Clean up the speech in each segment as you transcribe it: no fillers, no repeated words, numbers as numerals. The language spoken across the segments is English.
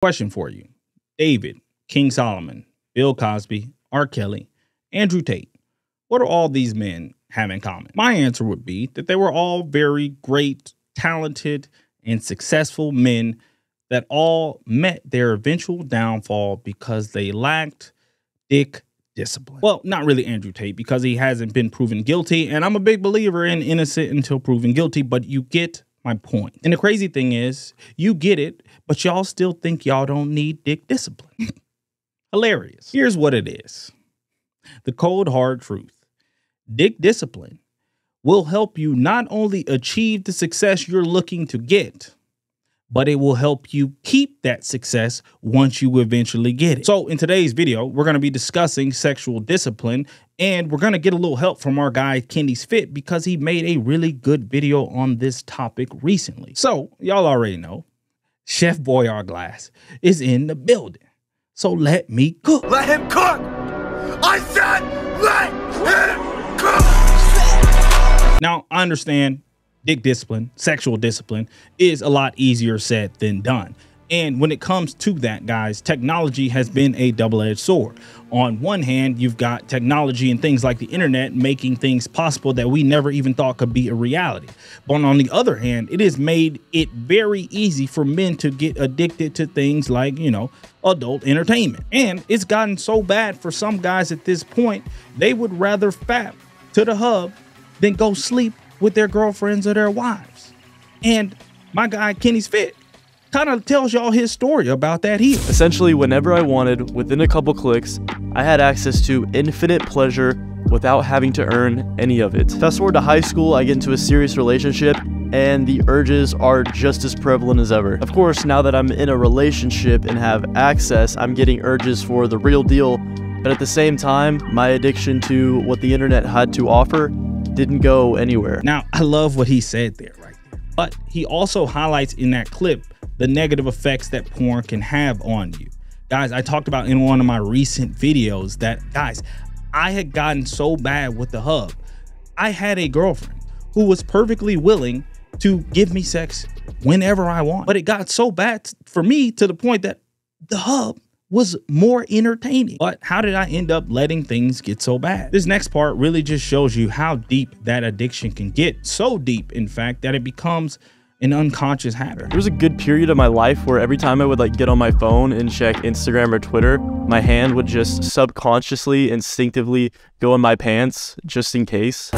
Question for you. David, King Solomon, Bill Cosby, R. Kelly, Andrew Tate. What do all these men have in common? My answer would be that they were all very great, talented, and successful men that all met their eventual downfall because they lacked dick discipline. Well, not really Andrew Tate, because he hasn't been proven guilty, and I'm a big believer in innocent until proven guilty, but you get my point. And the crazy thing is, you get it, but y'all still think y'all don't need dick discipline. Hilarious. Here's what it is. The cold, hard truth. Dick discipline will help you not only achieve the success you're looking to get, but it will help you keep that success once you eventually get it. So in today's video, we're going to be discussing sexual discipline, and we're going to get a little help from our guy KennysFit because he made a really good video on this topic recently. So y'all already know, Chef Boyardglass is in the building. So let me cook. Let him cook! I said let him cook! Now, I understand dick discipline, sexual discipline is a lot easier said than done. And when it comes to that, guys, technology has been a double-edged sword. On one hand, you've got technology and things like the internet making things possible that we never even thought could be a reality. But on the other hand, it has made it very easy for men to get addicted to things like, you know, adult entertainment. And it's gotten so bad for some guys at this point, they would rather fap to the hub than go sleep with their girlfriends or their wives. And my guy KennysFit kind of tells y'all his story about that here. Essentially, whenever I wanted, within a couple clicks, I had access to infinite pleasure without having to earn any of it. Fast forward to high school, I get into a serious relationship, and the urges are just as prevalent as ever. Of course, now that I'm in a relationship and have access, I'm getting urges for the real deal, but at the same time, my addiction to what the internet had to offer didn't go anywhere. Now, I love what he said there right there, but he also highlights in that clip the negative effects that porn can have on you. Guys, I talked about in one of my recent videos that, guys, I had gotten so bad with the hub. I had a girlfriend who was perfectly willing to give me sex whenever I want, but it got so bad for me to the point that the hub was more entertaining. But how did I end up letting things get so bad? This next part really just shows you how deep that addiction can get. So deep, in fact, that it becomes an unconscious habit. There was a good period of my life where every time I would like get on my phone and check Instagram or Twitter, my hand would just subconsciously, instinctively go in my pants just in case.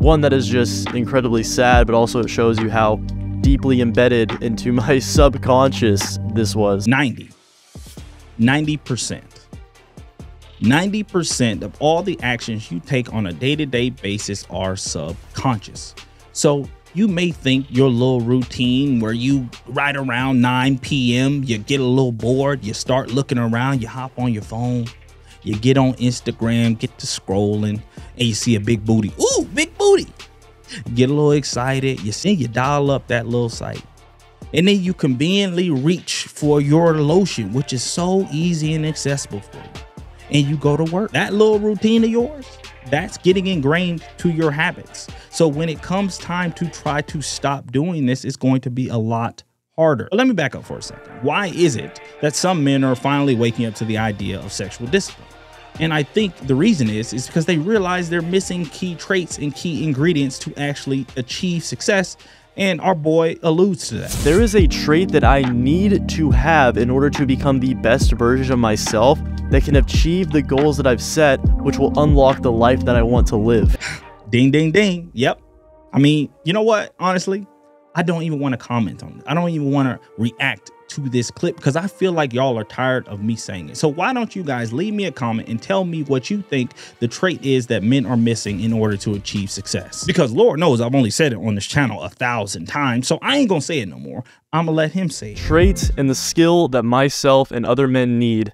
One that is just incredibly sad, but also it shows you how deeply embedded into my subconscious this was. 90% of all the actions you take on a day-to-day basis are subconscious. So you may think your little routine where you right around 9 p.m. you get a little bored, you start looking around, you hop on your phone, you get on Instagram, get to scrolling, and you see a big booty. Ooh, big booty. You get a little excited, you dial up that little site. And then you conveniently reach for your lotion, which is so easy and accessible for you. And you go to work. That little routine of yours, that's getting ingrained to your habits. So when it comes time to try to stop doing this, it's going to be a lot harder. But let me back up for a second. Why is it that some men are finally waking up to the idea of sexual discipline? And I think the reason is because they realize they're missing key traits and key ingredients to actually achieve success. And our boy alludes to that. There is a trait that I need to have in order to become the best version of myself that can achieve the goals that I've set, which will unlock the life that I want to live. Ding, ding, ding. Yep. I mean, you know what? Honestly, I don't even want to comment on it. I don't even want to react to this clip because I feel like y'all are tired of me saying it. So why don't you guys leave me a comment and tell me what you think the trait is that men are missing in order to achieve success? Because Lord knows I've only said it on this channel 1,000 times, so I ain't gonna say it no more. I'm gonna let him say it. Trait and the skill that myself and other men need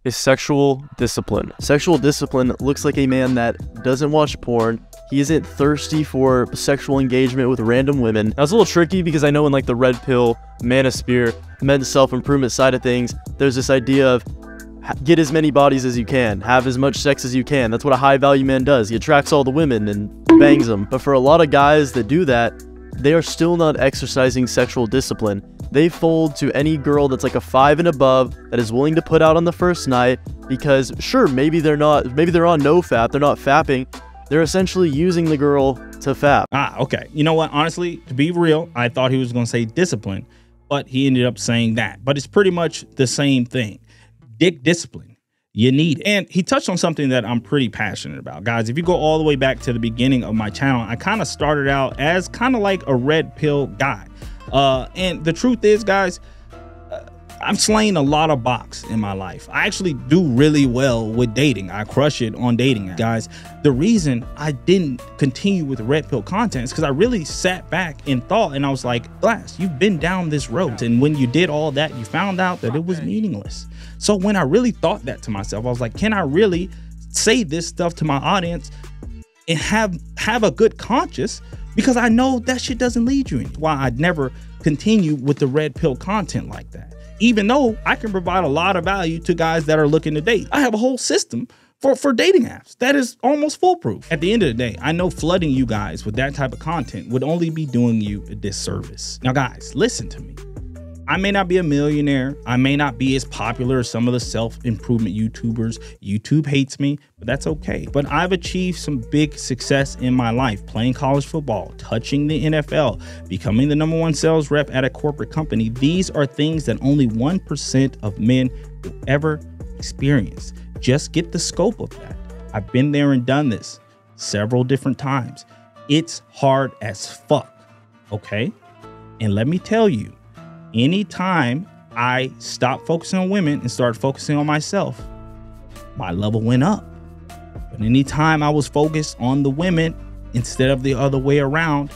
is sexual discipline. Sexual discipline looks like a man that doesn't watch porn. He isn't thirsty for sexual engagement with random women. Now, it's a little tricky because I know in like the red pill, manosphere, men's self-improvement side of things, there's this idea of get as many bodies as you can, have as much sex as you can. That's what a high value man does. He attracts all the women and bangs them. But for a lot of guys that do that, they are still not exercising sexual discipline. They fold to any girl that's like a 5 and above that is willing to put out on the first night, because sure, maybe they're on no fap, they're not fapping. They're essentially using the girl to fap. Okay. You know what? Honestly, to be real, I thought he was going to say discipline, but he ended up saying that. But it's pretty much the same thing. Dick discipline. You need it. And he touched on something that I'm pretty passionate about. Guys, if you go all the way back to the beginning of my channel, I kind of started out as kind of like a red pill guy. And the truth is, guys, I've slain a lot of box in my life. I actually do really well with dating. I crush it on dating apps. Guys, the reason I didn't continue with the red pill content is because I really sat back and thought, and I was like, Glass, you've been down this road. And when you did all that, you found out that it was meaningless. So when I really thought that to myself, I was like, can I really say this stuff to my audience and have a good conscience? Because I know that shit doesn't lead you anywhere. Why I'd never continue with the red pill content like that. Even though I can provide a lot of value to guys that are looking to date. I have a whole system for dating apps that is almost foolproof. At the end of the day, I know flooding you guys with that type of content would only be doing you a disservice. Now guys, listen to me. I may not be a millionaire. I may not be as popular as some of the self-improvement YouTubers. YouTube hates me, but that's okay. But I've achieved some big success in my life, playing college football, touching the NFL, becoming the #1 sales rep at a corporate company. These are things that only 1% of men will ever experience. Just get the scope of that. I've been there and done this several different times. It's hard as fuck, okay? And let me tell you, anytime I stopped focusing on women and started focusing on myself, my level went up. But anytime I was focused on the women instead of the other way around,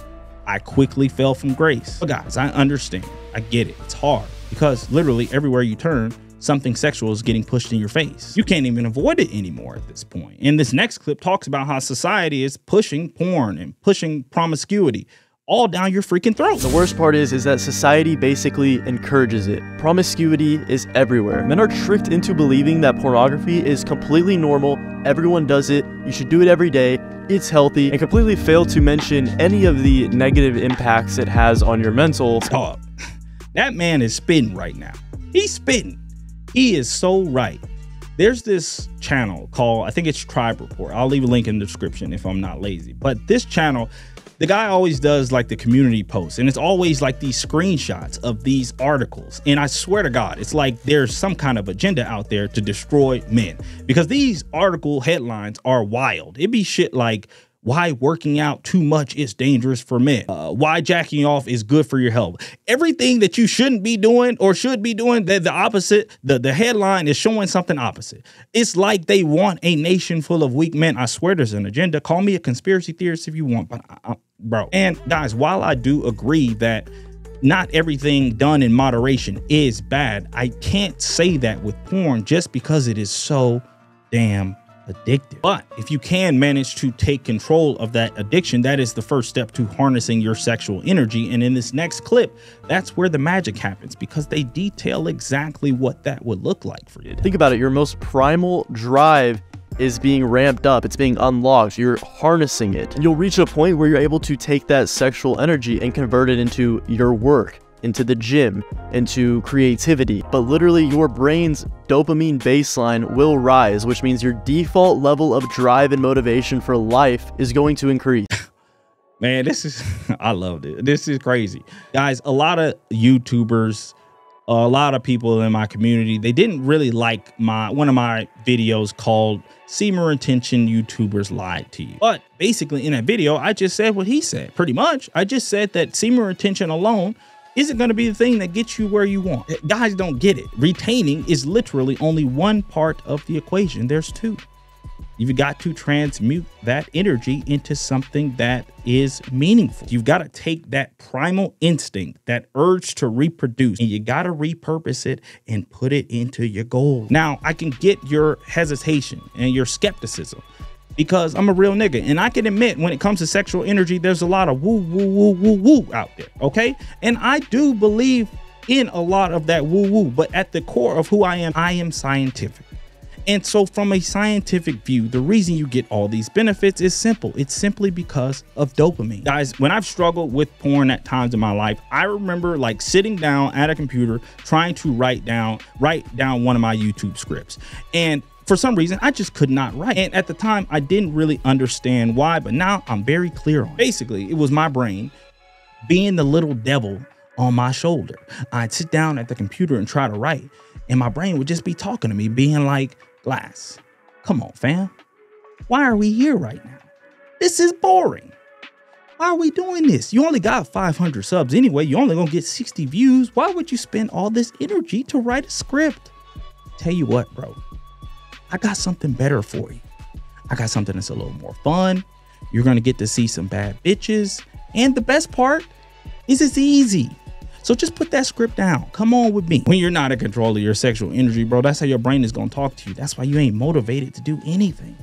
I quickly fell from grace. But guys, I understand. I get it. It's hard because literally everywhere you turn, something sexual is getting pushed in your face. You can't even avoid it anymore at this point. And this next clip talks about how society is pushing porn and pushing promiscuity all down your freaking throat. The worst part is that society basically encourages it. Promiscuity is everywhere. Men are tricked into believing that pornography is completely normal, everyone does it, you should do it every day, it's healthy, and completely fail to mention any of the negative impacts it has on your mental. Dog, that man is spitting right now. He's spitting. He is so right. There's this channel called, I think it's Tribe Report. I'll leave a link in the description if I'm not lazy. But this channel, the guy always does like the community posts, and it's always like these screenshots of these articles. And I swear to God, it's like there's some kind of agenda out there to destroy men, because these article headlines are wild. It'd be shit like, why working out too much is dangerous for men. Why jacking off is good for your health. Everything that you shouldn't be doing or should be doing, the opposite, the headline is showing something opposite. It's like they want a nation full of weak men. I swear there's an agenda. Call me a conspiracy theorist if you want, but bro. And guys, while I do agree that not everything done in moderation is bad, I can't say that with porn just because it is so damn addictive. But if you can manage to take control of that addiction, that is the first step to harnessing your sexual energy. And in this next clip, that's where the magic happens, because they detail exactly what that would look like for you. Think about it. Your most primal drive is being ramped up. It's being unlocked. You're harnessing it. And you'll reach a point where you're able to take that sexual energy and convert it into your work, into the gym, into creativity. But literally your brain's dopamine baseline will rise, which means your default level of drive and motivation for life is going to increase. Man, this is, I loved it. This is crazy. Guys, a lot of YouTubers, a lot of people in my community, they didn't really like one of my videos called "Semen Retention YouTubers Lied to You." But basically in that video, I just said what he said. Pretty much, I just said that semen retention alone isn't going to be the thing that gets you where you want. Guys don't get it. Retaining is literally only one part of the equation. There's two. You've got to transmute that energy into something that is meaningful. You've got to take that primal instinct, that urge to reproduce, and you got to repurpose it and put it into your goal. Now, I can get your hesitation and your skepticism, because I'm a real nigga, and I can admit when it comes to sexual energy, there's a lot of woo, woo, woo, woo, woo out there, okay? And I do believe in a lot of that woo, woo, but at the core of who I am scientific. And so from a scientific view, the reason you get all these benefits is simple. It's simply because of dopamine. Guys, when I've struggled with porn at times in my life, I remember like sitting down at a computer trying to write down one of my YouTube scripts. And for some reason, I just could not write. And at the time, I didn't really understand why, but now I'm very clear on it. Basically, it was my brain being the little devil on my shoulder. I'd sit down at the computer and try to write, and my brain would just be talking to me, being like, Glass, come on, fam. Why are we here right now? This is boring. Why are we doing this? You only got 500 subs anyway. You only gonna get 60 views. Why would you spend all this energy to write a script? Tell you what, bro. I got something better for you. I got something that's a little more fun. You're gonna get to see some bad bitches. And the best part is it's easy. So just put that script down. Come on with me. When you're not in control of your sexual energy, bro, that's how your brain is gonna talk to you. That's why you ain't motivated to do anything.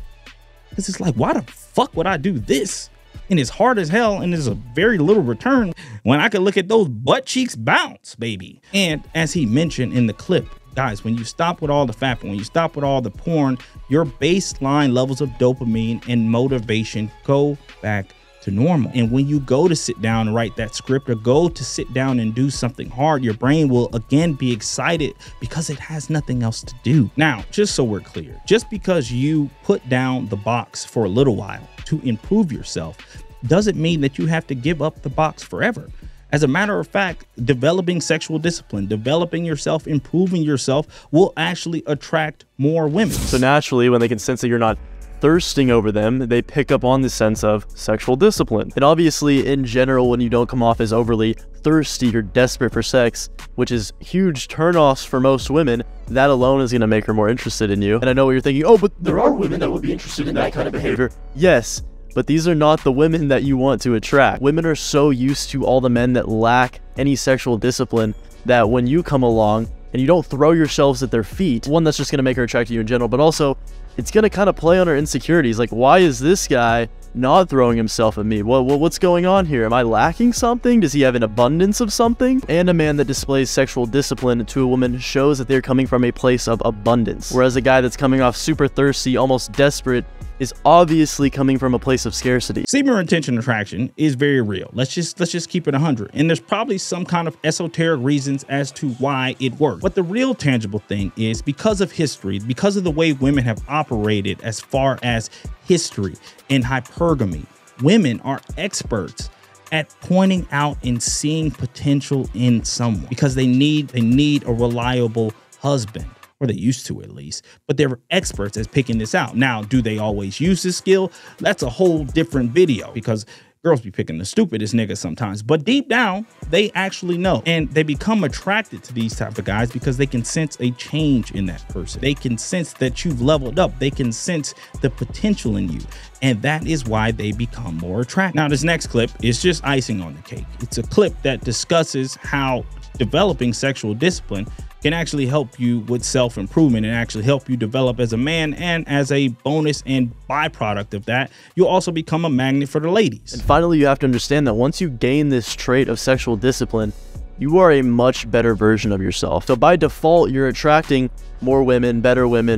Because it's like, why the fuck would I do this? And it's hard as hell, and there's a very little return when I could look at those butt cheeks bounce, baby. And as he mentioned in the clip, guys, when you stop with all the fapping, when you stop with all the porn, your baseline levels of dopamine and motivation go back to normal. And when you go to sit down and write that script, or go to sit down and do something hard, your brain will again be excited because it has nothing else to do. Now, just so we're clear, just because you put down the box for a little while to improve yourself doesn't mean that you have to give up the box forever. As a matter of fact, developing sexual discipline, developing yourself, improving yourself will actually attract more women. So naturally, when they can sense that you're not thirsting over them, they pick up on the sense of sexual discipline. And obviously, in general, when you don't come off as overly thirsty or desperate for sex, which is huge turnoffs for most women, that alone is going to make her more interested in you. And I know what you're thinking, oh, but there are women that would be interested in that kind of behavior. Yes, but these are not the women that you want to attract. Women are so used to all the men that lack any sexual discipline that when you come along and you don't throw yourselves at their feet, one, that's just going to make her attract you in general, but also it's going to kind of play on her insecurities. Like, why is this guy not throwing himself at me? Well, what's going on here? Am I lacking something? Does he have an abundance of something? And a man that displays sexual discipline to a woman shows that they're coming from a place of abundance. Whereas a guy that's coming off super thirsty, almost desperate, is obviously coming from a place of scarcity. Semen retention attraction is very real. Let's just keep it 100. And there's probably some kind of esoteric reasons as to why it works. But the real tangible thing is because of history, because of the way women have operated as far as history and hypergamy, women are experts at pointing out and seeing potential in someone because they need a reliable husband. Or they used to, at least, but they're experts at picking this out. Now, do they always use this skill? That's a whole different video because girls be picking the stupidest niggas sometimes, but deep down, they actually know. And they become attracted to these type of guys because they can sense a change in that person. They can sense that you've leveled up. They can sense the potential in you. And that is why they become more attractive. Now, this next clip is just icing on the cake. It's a clip that discusses how developing sexual discipline can actually help you with self-improvement and actually help you develop as a man, and as a bonus and byproduct of that, you'll also become a magnet for the ladies. And finally, you have to understand that once you gain this trait of sexual discipline, you are a much better version of yourself. So by default, you're attracting more women,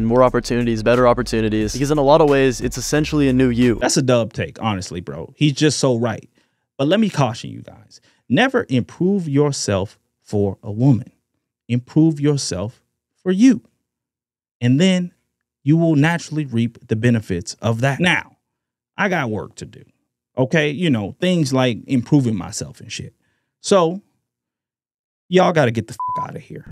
more opportunities, better opportunities, because in a lot of ways, it's essentially a new you. That's a dub take, honestly, bro. He's just so right. But let me caution you guys. Never improve yourself for a woman. Improve yourself for you. And then you will naturally reap the benefits of that. Now, I got work to do. Okay, you know, things like improving myself and shit. So, y'all got to get the fuck out of here.